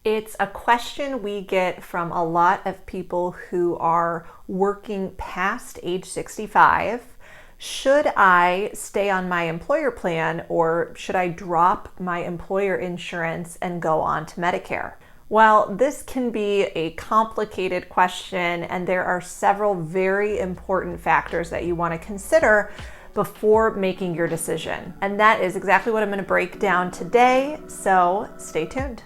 It's a question we get from a lot of people who are working past age 65. Should I stay on my employer plan, or should I drop my employer insurance and go on to Medicare? Well, this can be a complicated question, and there are several very important factors that you want to consider before making your decision. And that is exactly what I'm going to break down today, so stay tuned.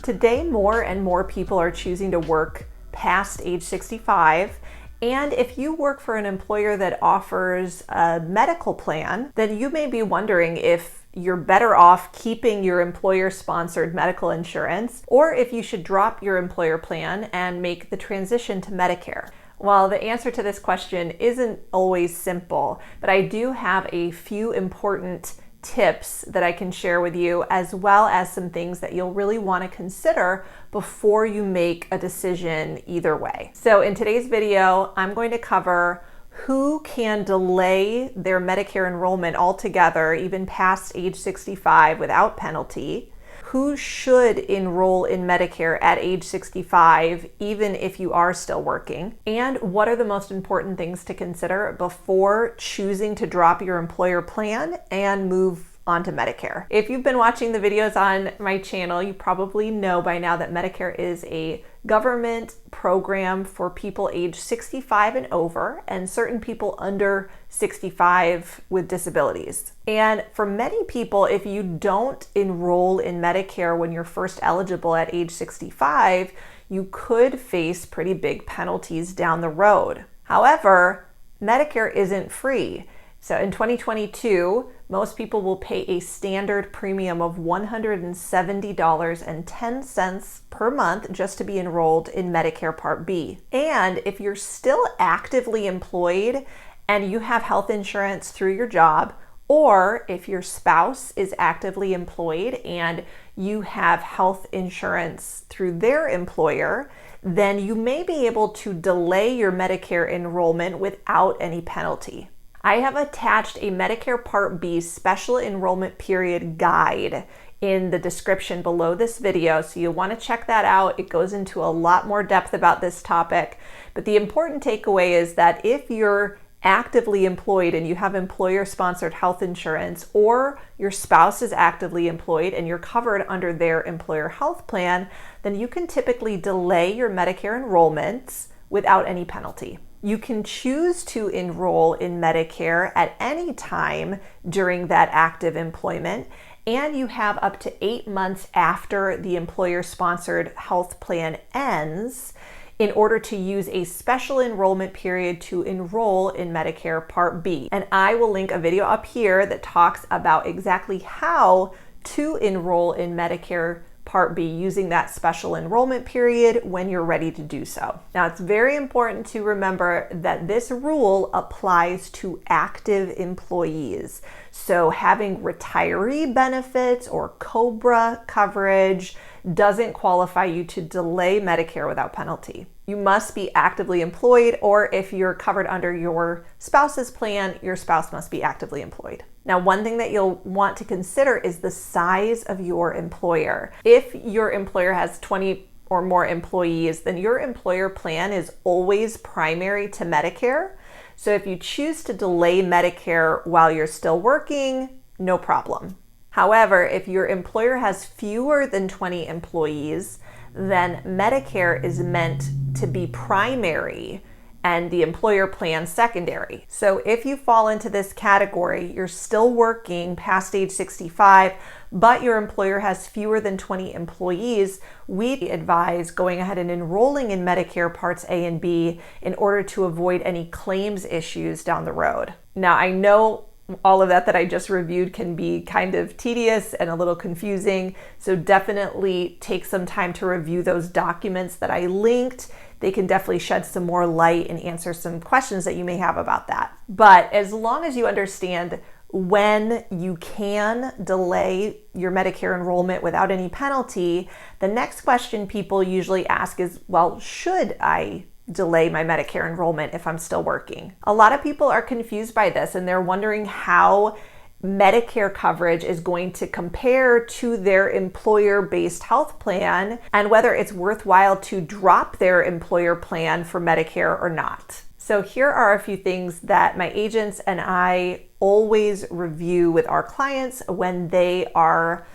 Today, more and more people are choosing to work past age 65. And if you work for an employer that offers a medical plan, then you may be wondering if you're better off keeping your employer-sponsored medical insurance, or if you should drop your employer plan and make the transition to Medicare. Well, the answer to this question isn't always simple, but I do have a few important tips that I can share with you, as well as some things that you'll really want to consider before you make a decision either way. So in today's video, I'm going to cover who can delay their Medicare enrollment altogether, even past age 65 without penalty, who should enroll in Medicare at age 65, even if you are still working, and what are the most important things to consider before choosing to drop your employer plan and move onto Medicare. If you've been watching the videos on my channel, you probably know by now that Medicare is a government program for people age 65 and over, and certain people under 65 with disabilities. And for many people, if you don't enroll in Medicare when you're first eligible at age 65, you could face pretty big penalties down the road. However, Medicare isn't free. So in 2022, most people will pay a standard premium of $170.10 per month just to be enrolled in Medicare Part B. And if you're still actively employed and you have health insurance through your job, or if your spouse is actively employed and you have health insurance through their employer, then you may be able to delay your Medicare enrollment without any penalty. I have attached a Medicare Part B special enrollment period guide in the description below this video, so you'll want to check that out. It goes into a lot more depth about this topic, but the important takeaway is that if you're actively employed and you have employer-sponsored health insurance, or your spouse is actively employed and you're covered under their employer health plan, then you can typically delay your Medicare enrollments without any penalty. You can choose to enroll in Medicare at any time during that active employment, and you have up to 8 months after the employer-sponsored health plan ends in order to use a special enrollment period to enroll in Medicare Part B. And I will link a video up here that talks about exactly how to enroll in Medicare Part B using that special enrollment period when you're ready to do so. Now, it's very important to remember that this rule applies to active employees. So having retiree benefits or COBRA coverage doesn't qualify you to delay Medicare without penalty. You must be actively employed, or if you're covered under your spouse's plan, your spouse must be actively employed. Now, one thing that you'll want to consider is the size of your employer. If your employer has 20 or more employees, then your employer plan is always primary to Medicare. So if you choose to delay Medicare while you're still working, no problem. However, if your employer has fewer than 20 employees, then Medicare is meant to be primary and the employer plan secondary. So if you fall into this category, you're still working past age 65, but your employer has fewer than 20 employees, we advise going ahead and enrolling in Medicare Parts A and B in order to avoid any claims issues down the road. Now, I know all of that I just reviewed can be kind of tedious and a little confusing, so definitely take some time to review those documents that I linked. They can definitely shed some more light and answer some questions that you may have about that. But as long as you understand when you can delay your Medicare enrollment without any penalty, the next question people usually ask is, well, should I delay my Medicare enrollment if I'm still working. A lot of people are confused by this and they're wondering how Medicare coverage is going to compare to their employer-based health plan and whether it's worthwhile to drop their employer plan for Medicare or not. So here are a few things that my agents and I always review with our clients when they are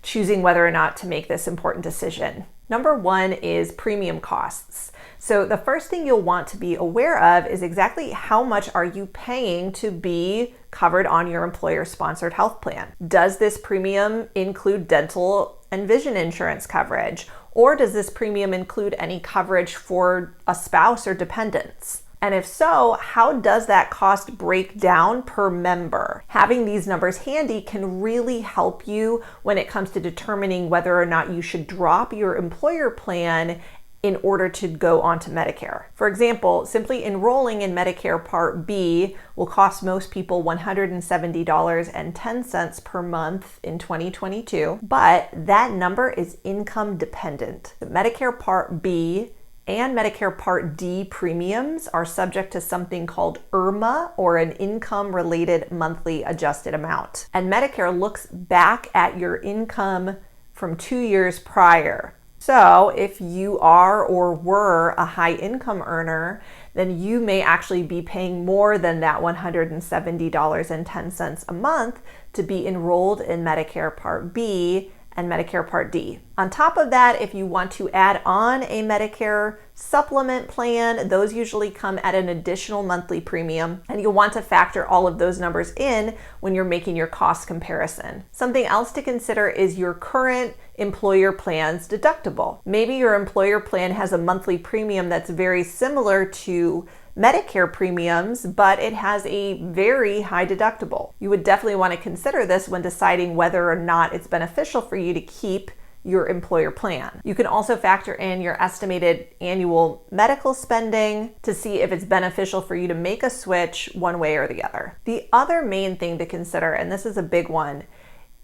choosing whether or not to make this important decision. Number one is premium costs. So the first thing you'll want to be aware of is exactly how much are you paying to be covered on your employer-sponsored health plan. Does this premium include dental and vision insurance coverage? Or does this premium include any coverage for a spouse or dependents? And if so, how does that cost break down per member? Having these numbers handy can really help you when it comes to determining whether or not you should drop your employer plan in order to go onto Medicare. For example, simply enrolling in Medicare Part B will cost most people $170.10 per month in 2022, but that number is income dependent. The Medicare Part B and Medicare Part D premiums are subject to something called IRMA, or an income-related monthly adjusted amount. And Medicare looks back at your income from 2 years prior. So if you are or were a high income earner, then you may actually be paying more than that $170.10 a month to be enrolled in Medicare Part B and Medicare Part D. On top of that, if you want to add on a Medicare supplement plan, those usually come at an additional monthly premium, and you'll want to factor all of those numbers in when you're making your cost comparison. Something else to consider is your current employer plan's deductible. Maybe your employer plan has a monthly premium that's very similar to Medicare premiums, but it has a very high deductible. You would definitely want to consider this when deciding whether or not it's beneficial for you to keep your employer plan. You can also factor in your estimated annual medical spending to see if it's beneficial for you to make a switch one way or the other. The other main thing to consider, and this is a big one,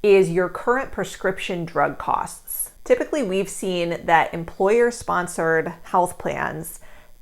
is your current prescription drug costs. Typically, we've seen that employer-sponsored health plans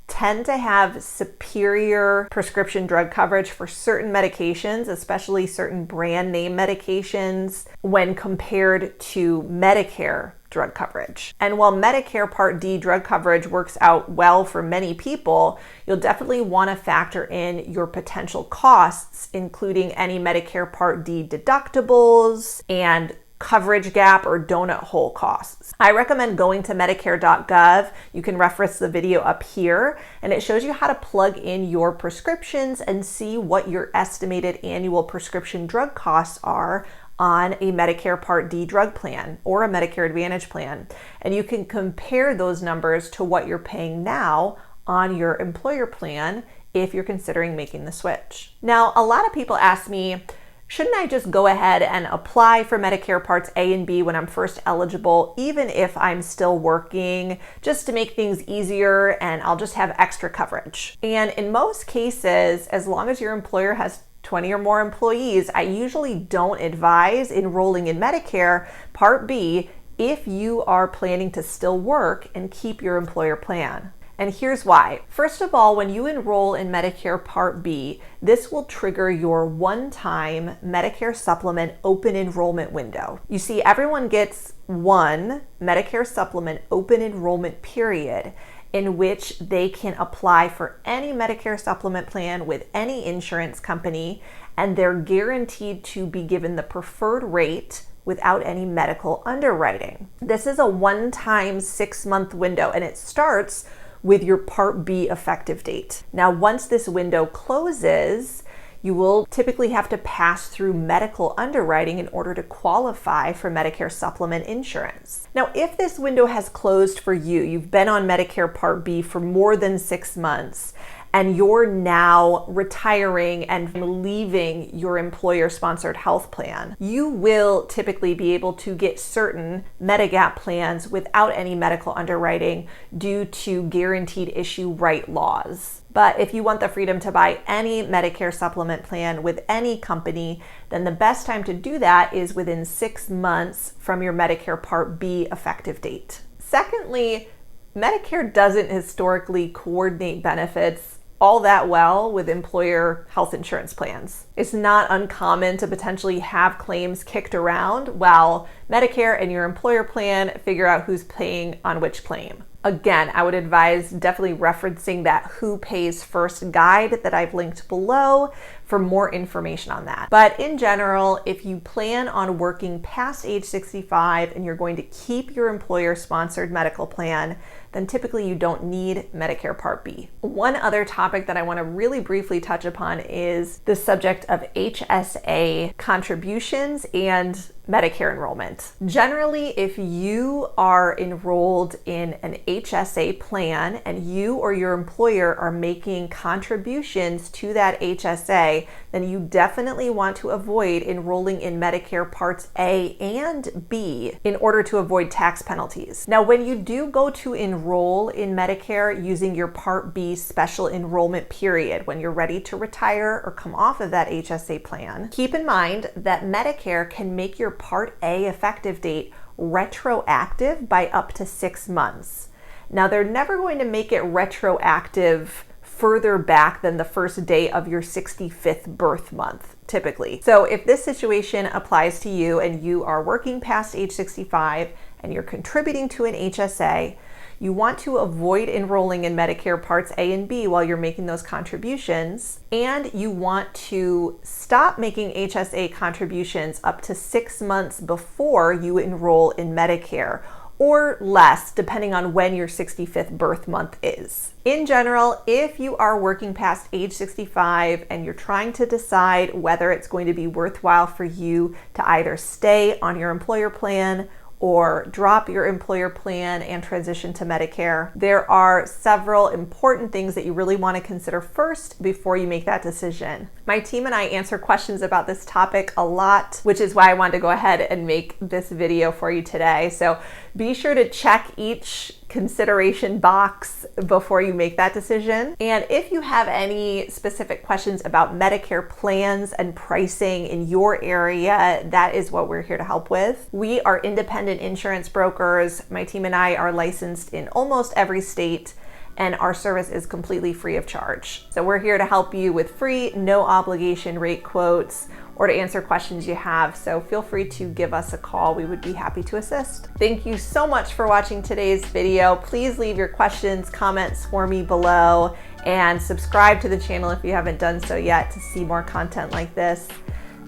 tend to have superior prescription drug coverage for certain medications, especially certain brand name medications, when compared to Medicare drug coverage. And while Medicare Part D drug coverage works out well for many people, you'll definitely want to factor in your potential costs, including any Medicare Part D deductibles and coverage gap or donut hole costs. I recommend going to medicare.gov. You can reference the video up here, and it shows you how to plug in your prescriptions and see what your estimated annual prescription drug costs are on a Medicare Part D drug plan or a Medicare Advantage plan. And you can compare those numbers to what you're paying now on your employer plan if you're considering making the switch. Now, a lot of people ask me, shouldn't I just go ahead and apply for Medicare Parts A and B when I'm first eligible, even if I'm still working, just to make things easier and I'll just have extra coverage? And in most cases, as long as your employer has 20 or more employees, I usually don't advise enrolling in Medicare Part B if you are planning to still work and keep your employer plan. And here's why. First of all, when you enroll in Medicare Part B, this will trigger your one-time Medicare Supplement open enrollment window. You see, everyone gets one Medicare Supplement open enrollment period in which they can apply for any Medicare Supplement plan with any insurance company, and they're guaranteed to be given the preferred rate without any medical underwriting. This is a one-time 6-month window, and it starts with your Part B effective date. Now, once this window closes, you will typically have to pass through medical underwriting in order to qualify for Medicare supplement insurance. Now, if this window has closed for you, you've been on Medicare Part B for more than 6 months, and you're now retiring and leaving your employer-sponsored health plan, you will typically be able to get certain Medigap plans without any medical underwriting due to guaranteed issue right laws. But if you want the freedom to buy any Medicare supplement plan with any company, then the best time to do that is within 6 months from your Medicare Part B effective date. Secondly, Medicare doesn't historically coordinate benefits all that well with employer health insurance plans. It's not uncommon to potentially have claims kicked around while Medicare and your employer plan figure out who's paying on which claim. Again, I would advise definitely referencing that Who Pays First guide that I've linked below for more information on that. But in general, if you plan on working past age 65 and you're going to keep your employer-sponsored medical plan, then typically you don't need Medicare Part B. One other topic that I want to really briefly touch upon is the subject of HSA contributions and Medicare enrollment. Generally, if you are enrolled in an HSA plan and you or your employer are making contributions to that HSA, then you definitely want to avoid enrolling in Medicare Parts A and B in order to avoid tax penalties. Now, when you do go to enroll in Medicare using your Part B special enrollment period, when you're ready to retire or come off of that HSA plan, keep in mind that Medicare can make your Part A effective date retroactive by up to 6 months. Now, they're never going to make it retroactive further back than the first day of your 65th birth month, typically. So if this situation applies to you and you are working past age 65 and you're contributing to an HSA, you want to avoid enrolling in Medicare Parts A and B while you're making those contributions, and you want to stop making HSA contributions up to 6 months before you enroll in Medicare, or less, depending on when your 65th birth month is. In general, if you are working past age 65 and you're trying to decide whether it's going to be worthwhile for you to either stay on your employer plan or drop your employer plan and transition to Medicare, there are several important things that you really want to consider first before you make that decision. My team and I answer questions about this topic a lot, which is why I wanted to go ahead and make this video for you today. So be sure to check each consideration box before you make that decision. And if you have any specific questions about Medicare plans and pricing in your area, that is what we're here to help with. We are independent insurance brokers. My team and I are licensed in almost every state, and our service is completely free of charge. So we're here to help you with free, no obligation rate quotes or to answer questions you have. So feel free to give us a call. We would be happy to assist. Thank you so much for watching today's video. Please leave your questions, comments for me below, and subscribe to the channel if you haven't done so yet to see more content like this.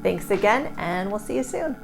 Thanks again, and we'll see you soon.